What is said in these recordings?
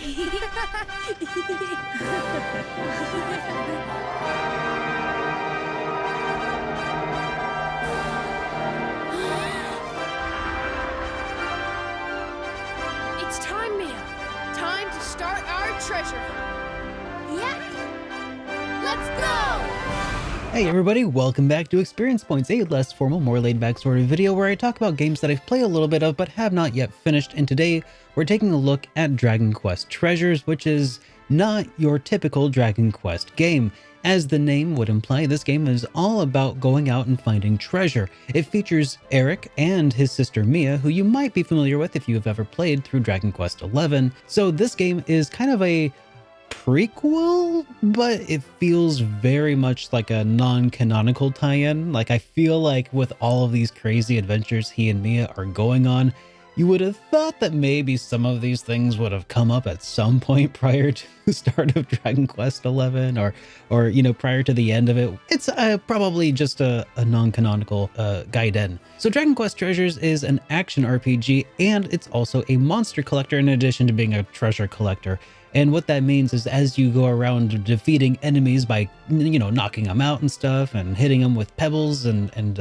It's time, Mia. Time to start our treasure hunt. Yeah. Let's go! Hey everybody, welcome back to Experience Points, a less formal, more laid-back sort of video where I talk about games that I've played a little bit of but have not yet finished, and today we're taking a look at Dragon Quest Treasures, which is not your typical Dragon Quest game. As the name would imply, this game is all about going out and finding treasure. It features Eric and his sister Mia, who you might be familiar with if you have ever played through Dragon Quest XI. So this game is kind of a prequel, but it feels very much like a non-canonical tie-in. Like, I feel like with all of these crazy adventures he and Mia are going on, you would have thought that maybe some of these things would have come up at some point prior to the start of Dragon Quest XI, or you know, prior to the end of it. It's probably just a non-canonical gaiden. So Dragon Quest Treasures is an action RPG, and it's also a monster collector in addition to being a treasure collector. And what that means is as you go around defeating enemies by, you know, knocking them out and stuff and hitting them with pebbles and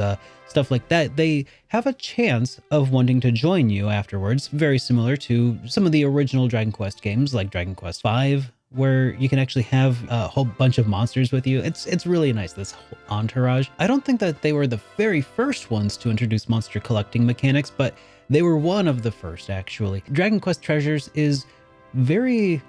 stuff like that, they have a chance of wanting to join you afterwards, very similar to some of the original Dragon Quest games like Dragon Quest V, where you can actually have a whole bunch of monsters with you. It's really nice, this whole entourage. I don't think that they were the very first ones to introduce monster collecting mechanics, but they were one of the first, actually. Dragon Quest Treasures is very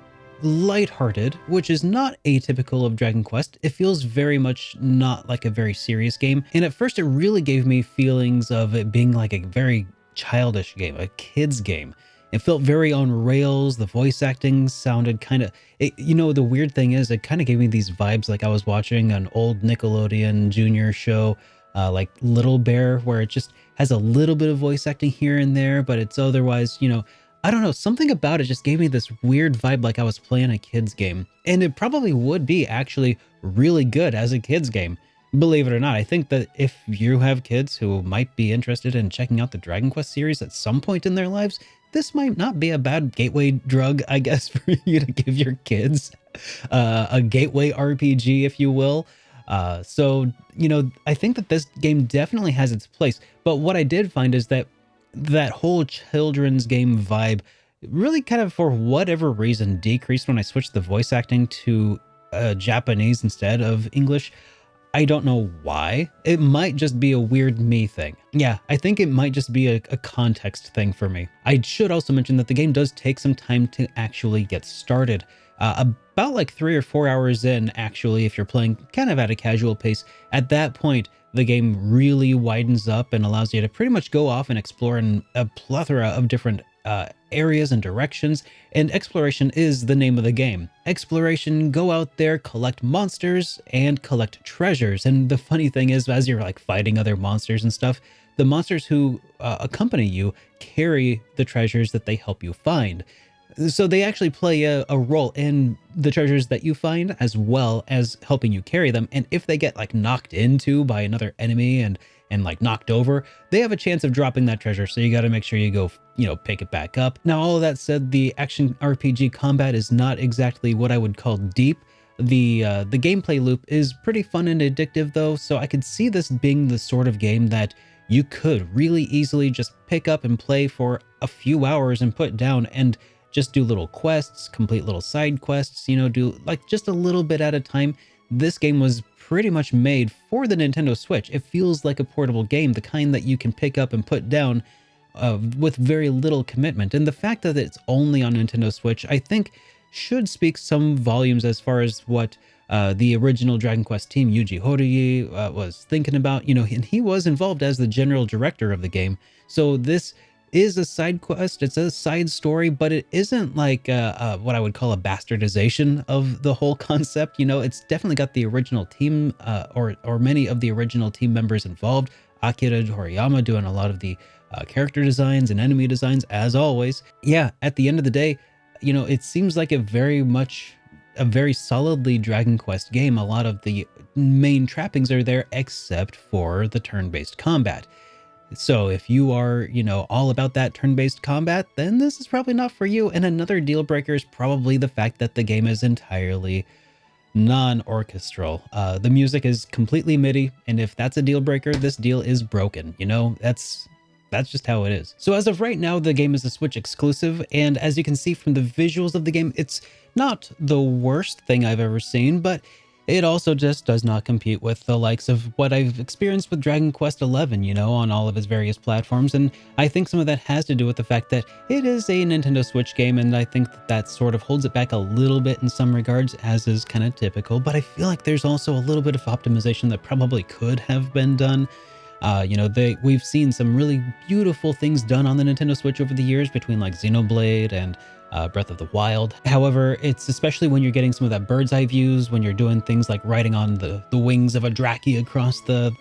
lighthearted, which is not atypical of Dragon Quest. It feels very much not like a very serious game, and at first it really gave me feelings of it being like a very childish game, a kid's game. It felt very on rails. The voice acting sounded kind of, you know, the weird thing is it kind of gave me these vibes like I was watching an old Nickelodeon Junior show, like Little Bear, where it just has a little bit of voice acting here and there, but it's otherwise, you know, I don't know, something about it just gave me this weird vibe like I was playing a kid's game. And it probably would be actually really good as a kid's game. Believe it or not, I think that if you have kids who might be interested in checking out the Dragon Quest series at some point in their lives, this might not be a bad gateway drug, I guess, for you to give your kids. A gateway RPG, if you will. So, you know, I think that this game definitely has its place. But what I did find is that whole children's game vibe really kind of, for whatever reason, decreased when I switched the voice acting to Japanese instead of English. I don't know why. It might just be a weird me thing. Yeah, I think it might just be a context thing for me. I should also mention that the game does take some time to actually get started. About like 3 or 4 hours in, actually, if you're playing kind of at a casual pace, at that point, the game really widens up and allows you to pretty much go off and explore in a plethora of different areas and directions, and exploration is the name of the game. Exploration, go out there, collect monsters, and collect treasures. And the funny thing is, as you're like fighting other monsters and stuff, the monsters who accompany you carry the treasures that they help you find. So they actually play a role in the treasures that you find, as well as helping you carry them. And if they get like knocked into by another enemy and like knocked over, they have a chance of dropping that treasure. So you got to make sure you go, you know, pick it back up. Now, all of that said, the action RPG combat is not exactly what I would call deep. The gameplay loop is pretty fun and addictive though. So I could see this being the sort of game that you could really easily just pick up and play for a few hours and put down and just do little quests, complete little side quests, you know, do like just a little bit at a time. This game was pretty much made for the Nintendo Switch. It feels like a portable game, the kind that you can pick up and put down with very little commitment. And the fact that it's only on Nintendo Switch, I think, should speak some volumes as far as what the original Dragon Quest team, Yuji Horii, was thinking about, you know, and he was involved as the general director of the game. So this is a side quest, it's a side story, but it isn't like what I would call a bastardization of the whole concept. You know, it's definitely got the original team or many of the original team members involved. Akira Toriyama doing a lot of the character designs and enemy designs, as always. Yeah, at the end of the day, you know, it seems like a very solidly Dragon Quest game. A lot of the main trappings are there except for the turn-based combat. So if you are, all about that turn-based combat, then this is probably not for you. And another deal breaker is probably the fact that the game is entirely non-orchestral. The music is completely MIDI, and if that's a deal breaker, this deal is broken. That's just how it is. So as of right now, the game is a Switch exclusive, and as you can see from the visuals of the game, it's not the worst thing I've ever seen, but it also just does not compete with the likes of what I've experienced with Dragon Quest XI, on all of its various platforms. And I think some of that has to do with the fact that it is a Nintendo Switch game, and I think that sort of holds it back a little bit in some regards, as is kind of typical. But I feel like there's also a little bit of optimization that probably could have been done. We've seen some really beautiful things done on the Nintendo Switch over the years between like Xenoblade and Breath of the Wild. However, it's especially when you're getting some of that bird's eye views, when you're doing things like riding on the wings of a Draki across the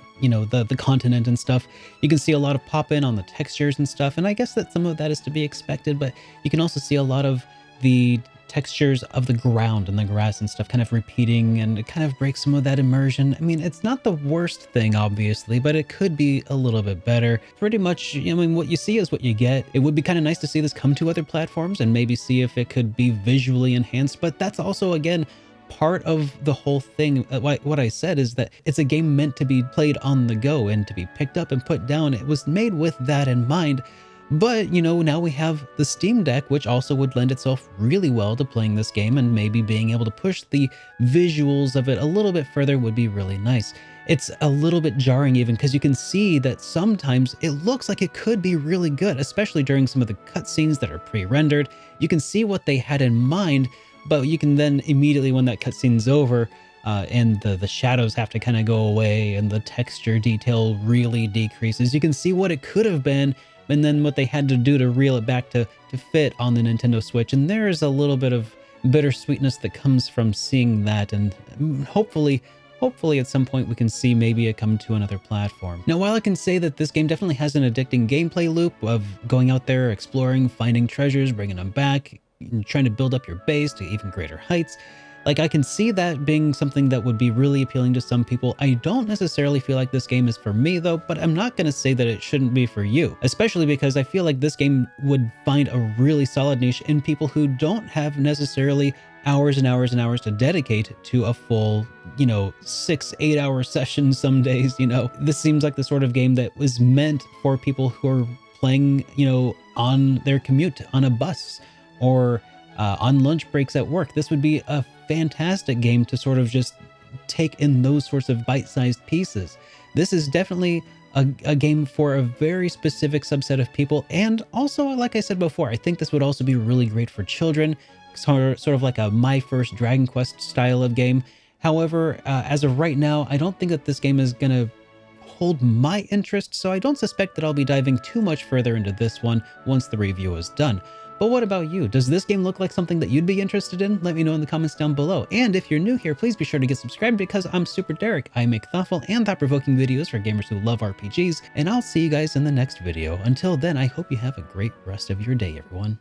continent and stuff. You can see a lot of pop in on the textures and stuff, and I guess that some of that is to be expected, but you can also see a lot of the textures of the ground and the grass and stuff kind of repeating, and it kind of breaks some of that immersion. I mean, it's not the worst thing, obviously, but it could be a little bit better. Pretty much, what you see is what you get. It would be kind of nice to see this come to other platforms and maybe see if it could be visually enhanced, but that's also, again, part of the whole thing. What I said is that it's a game meant to be played on the go and to be picked up and put down. It was made with that in mind. But, now we have the Steam Deck, which also would lend itself really well to playing this game, and maybe being able to push the visuals of it a little bit further would be really nice. It's a little bit jarring even because you can see that sometimes it looks like it could be really good, especially during some of the cutscenes that are pre-rendered. You can see what they had in mind, but you can then immediately, when that cutscene's over, and the shadows have to kind of go away and the texture detail really decreases, you can see what it could have been, and then what they had to do to reel it back to fit on the Nintendo Switch. And there's a little bit of bittersweetness that comes from seeing that, and hopefully at some point we can see maybe it come to another platform. Now, while I can say that this game definitely has an addicting gameplay loop of going out there, exploring, finding treasures, bringing them back, and trying to build up your base to even greater heights, like, I can see that being something that would be really appealing to some people. I don't necessarily feel like this game is for me though, but I'm not going to say that it shouldn't be for you, especially because I feel like this game would find a really solid niche in people who don't have necessarily hours and hours and hours to dedicate to a full, 6-8 hour session some days. This seems like the sort of game that was meant for people who are playing, on their commute on a bus, or on lunch breaks at work. This would be a fantastic game to sort of just take in those sorts of bite-sized pieces. This is definitely a game for a very specific subset of people. And also, like I said before, I think this would also be really great for children, sort of like a My First Dragon Quest style of game. However, as of right now, I don't think that this game is going to hold my interest, so I don't suspect that I'll be diving too much further into this one once the review is done. But what about you? Does this game look like something that you'd be interested in? Let me know in the comments down below. And if you're new here, please be sure to get subscribed, because I'm SuperDerek. I make thoughtful and thought-provoking videos for gamers who love RPGs, and I'll see you guys in the next video. Until then, I hope you have a great rest of your day, everyone.